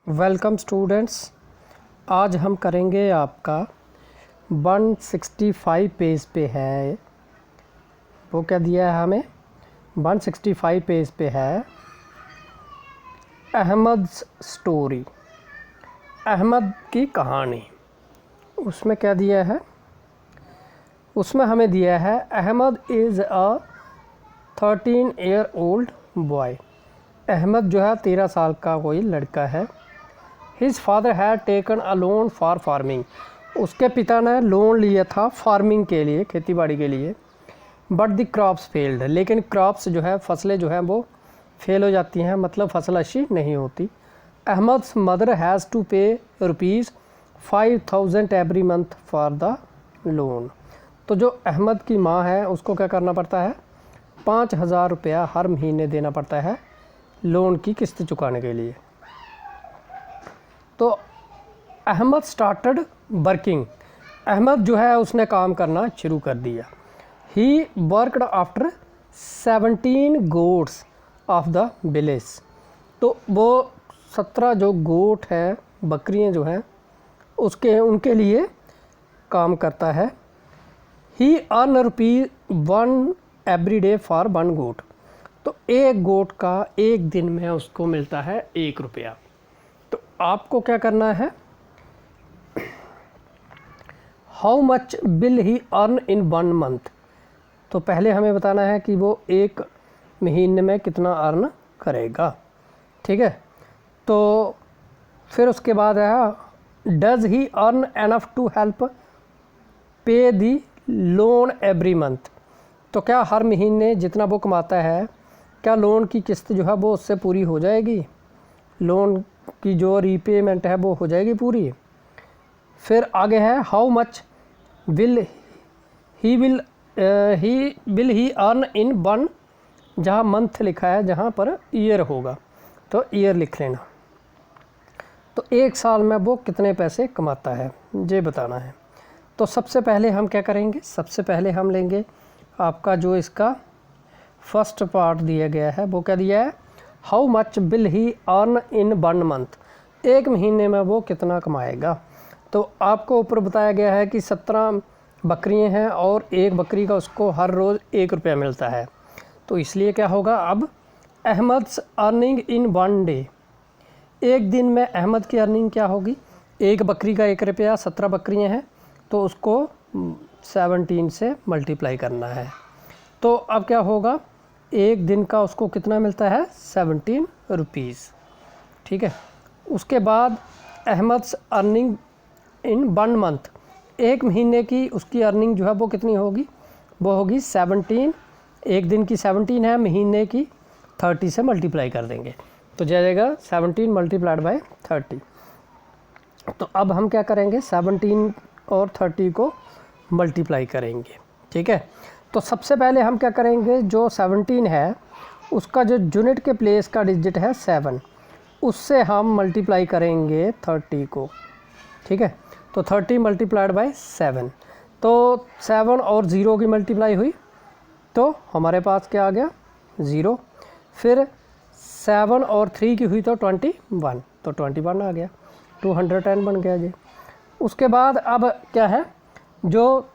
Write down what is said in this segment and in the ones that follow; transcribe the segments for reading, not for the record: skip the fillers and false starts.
Welcome students. आज हम करेंगे आपका 165 पेज पे है। वो क्या दिया है हमें? 165 पेज पे है अहमद्स स्टोरी, अहमद की कहानी। उसमें क्या दिया है? उसमें हमें दिया है Ahmed is a 13 year old boy. Ahmed जो है 13 साल का कोई लड़का है। His father had taken a loan for farming. उसके पिता ने लोन लिया था फार्मिंग के लिए, खेती बाड़ी के लिए। बट द क्रॉप्स फेल्ड, लेकिन क्रॉप्स जो है, फसलें जो हैं वो फेल हो जाती हैं, मतलब फसल अच्छी नहीं होती। अहमद्स मदर हैज़ टू पे ₹5,000 every month for the loan. तो जो अहमद की माँ है उसको क्या करना पड़ता है? 5,000 रुपया हर महीने देना पड़ता है लोन की किस्त चुकाने के लिए। तो अहमद स्टार्टेड वर्किंग। अहमद जो है उसने काम करना शुरू कर दिया। He worked after 17 goats of the village. तो वो 17 जो गोट हैं, बकरियां जो हैं, उनके लिए काम करता है। ही अर्न ₹1 एवरी डे फॉर 1 गोट। तो एक गोट का एक दिन में उसको मिलता है ₹1। तो आपको क्या करना है? How much will he earn in 1 month. तो पहले हमें बताना है कि वो एक महीने में कितना अर्न करेगा। ठीक है, तो फिर उसके बाद है does he earn enough to help pay the loan every month. तो क्या हर महीने जितना वो कमाता है, क्या लोन की किस्त जो है वो उससे पूरी हो जाएगी? लोन की जो रीपेमेंट है वो हो जाएगी पूरी। फिर आगे है how much will he earn in 1। जहाँ मंथ लिखा है, जहाँ पर ईयर होगा तो ईयर लिख लेना। तो एक साल में वो कितने पैसे कमाता है ये बताना है। तो सबसे पहले हम क्या करेंगे? सबसे पहले हम लेंगे आपका जो इसका फर्स्ट पार्ट दिया गया है। वो क्या दिया है? How much will he earn in 1 month. एक महीने में वो कितना कमाएगा। तो आपको ऊपर बताया गया है कि 17 बकरियां हैं और एक बकरी का उसको हर रोज़ ₹1 मिलता है। तो इसलिए क्या होगा अब? अहमद्स अर्निंग इन 1 डे। एक दिन में अहमद की अर्निंग क्या होगी? एक बकरी का ₹1, 17 बकरियां हैं तो उसको 17 से मल्टीप्लाई करना है। तो अब क्या होगा? एक दिन का उसको कितना मिलता है? ₹17। ठीक है, उसके बाद अहमद्स अर्निंग इन 1 मंथ। एक महीने की उसकी अर्निंग जो है वो कितनी होगी? वो होगी 17। एक दिन की 17 है, महीने की 30 से मल्टीप्लाई कर देंगे तो जाएगा 17 मल्टीप्लाइड बाय 30। तो अब हम क्या करेंगे? 17 और 30 को मल्टीप्लाई करेंगे। ठीक है, तो सबसे पहले हम क्या करेंगे? जो 17 है उसका जो यूनिट के प्लेस का डिजिट है 7, उससे हम मल्टीप्लाई करेंगे 30 को। ठीक है, तो 30 मल्टीप्लाइड बाय 7। तो 7 और 0 की मल्टीप्लाई हुई तो हमारे पास क्या आ गया? 0। फिर 7 और 3 की हुई तो 21, तो 21 आ गया, 210 बन गया जी। उसके बाद अब क्या है? जो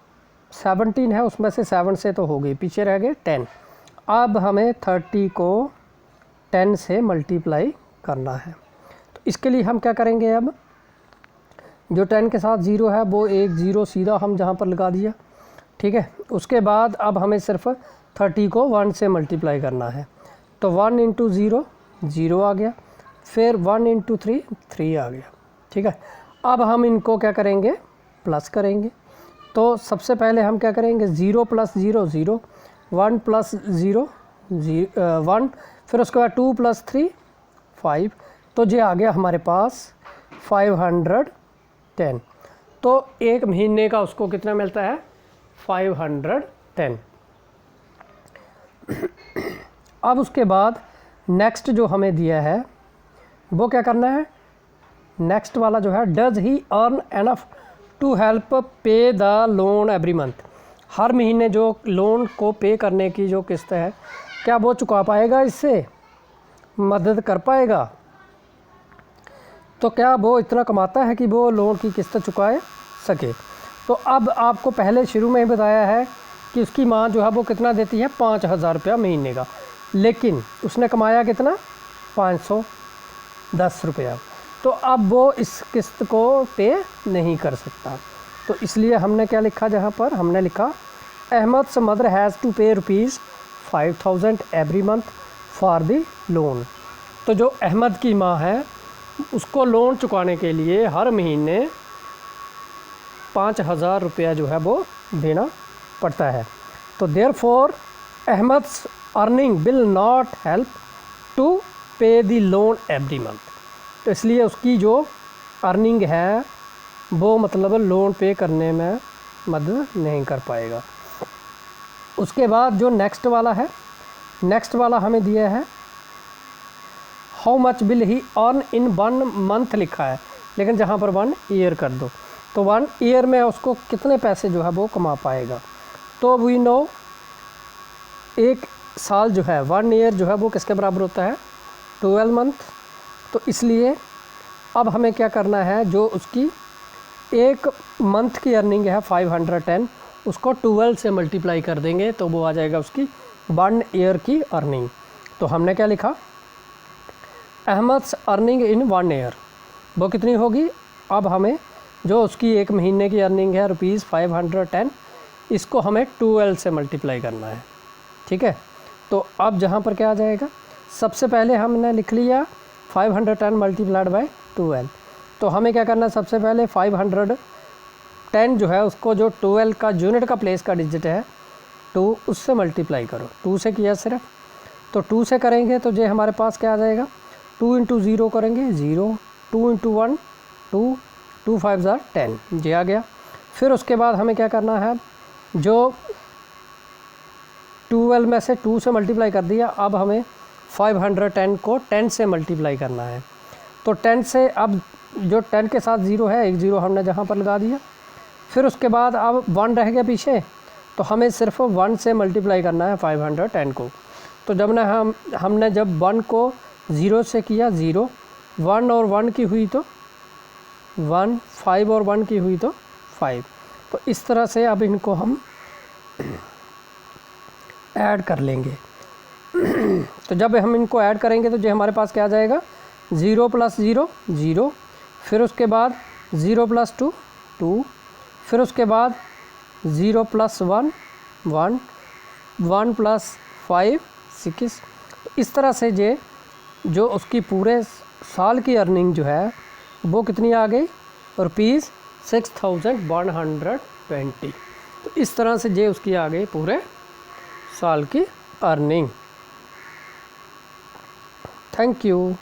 17 है उसमें से 7 से तो हो गई, पीछे रह गए 10। अब हमें 30 को 10 से मल्टीप्लाई करना है। तो इसके लिए हम क्या करेंगे? अब जो 10 के साथ 0 है वो एक 0 सीधा हम जहाँ पर लगा दिया। ठीक है, उसके बाद अब हमें सिर्फ 30 को 1 से मल्टीप्लाई करना है। तो 1 इंटू 0 0 आ गया, फिर 1 इंटू 3 3 आ गया। ठीक है, अब हम इनको क्या करेंगे? प्लस करेंगे। तो सबसे पहले हम क्या करेंगे? 0 + 0 0, 1 + 0 1, फिर उसके बाद 2 + 3 5। तो ये आ गया हमारे पास 510। तो एक महीने का उसको कितना मिलता है? 510। अब उसके बाद नेक्स्ट जो हमें दिया है वो क्या करना है? नेक्स्ट वाला जो है does he earn enough to help pay the loan every month. हर महीने जो लोन को पे करने की जो किस्त है, क्या वो चुका पाएगा? इससे मदद कर पाएगा? तो क्या वो इतना कमाता है कि वो लोन की किस्त चुकाए सके। तो अब आपको पहले शुरू में ही बताया है कि उसकी माँ जो है वो कितना देती है, 5,000 रुपया महीने का, लेकिन उसने कमाया कितना, 510 रुपया। तो अब वो इस किस्त को पे नहीं कर सकता। तो इसलिए हमने क्या लिखा, जहाँ पर हमने लिखा अहमद मदर हैज़ टू पे ₹5,000 every month for the loan. तो जो अहमद की माँ है उसको लोन चुकाने के लिए हर महीने 5,000 रुपया जो है वो देना पड़ता है। तो therefore Ahmad's earning will not help to pay the loan every month. तो इसलिए उसकी जो अर्निंग है वो मतलब लोन पे करने में मदद नहीं कर पाएगा। उसके बाद जो नेक्स्ट वाला है, नेक्स्ट वाला हमें दिया है how much will he earn in 1 month लिखा है, लेकिन जहाँ पर 1 ईयर कर दो तो 1 ईयर में उसको कितने पैसे जो है वो कमा पाएगा। तो वी नो एक साल जो है 1 ईयर जो है वो किसके बराबर होता है, 12 मंथ। तो इसलिए अब हमें क्या करना है, जो उसकी एक मंथ की अर्निंग है 510, उसको 12 से मल्टीप्लाई कर देंगे तो वो आ जाएगा उसकी 1 ईयर की अर्निंग। तो हमने क्या लिखा, अहमद्स अर्निंग इन 1 ईयर वो कितनी होगी। अब हमें जो उसकी एक महीने की अर्निंग है ₹510, इसको हमें 12 से मल्टीप्लाई करना है, ठीक है। तो अब जहाँ पर क्या आ जाएगा, सबसे पहले हमने लिख लिया 510 मल्टीप्लाइड बाय 12। तो हमें क्या करना है, सबसे पहले 510 जो है उसको जो 12 का यूनिट का प्लेस का डिजिट है 2, उससे मल्टीप्लाई करो। 2 से किया सिर्फ, तो 2 से करेंगे तो जो हमारे पास क्या आ जाएगा, 2 × 0 करेंगे 0, 2 × 1 2, 2 5 10, ये आ गया। फिर उसके बाद हमें क्या करना है, जो 12 में से 2 से मल्टीप्लाई कर दिया, अब हमें 510 को 10 से मल्टीप्लाई करना है। तो 10 से अब जो 10 के साथ 0 है, एक 0 हमने जहाँ पर लगा दिया। फिर उसके बाद अब 1 रह गया पीछे, तो हमें सिर्फ 1 से मल्टीप्लाई करना है 510 को। तो जब ना हमने जब 1 को 0 से किया 0, 1 और 1 की हुई तो 1, 5 और 1 की हुई तो 5। तो इस तरह से अब इनको हम ऐड कर लेंगे। तो जब हम इनको ऐड करेंगे तो जो हमारे पास क्या आ जाएगा, 0 + 0 0, फिर उसके बाद 0 + 2 2, फिर उसके बाद 0 + 1 1, 1 + 5 6। इस तरह से जो उसकी पूरे साल की अर्निंग जो है वो कितनी आ गई, ₹6,120। तो इस तरह से जे उसकी आ गई पूरे साल की अर्निंग। Thank you.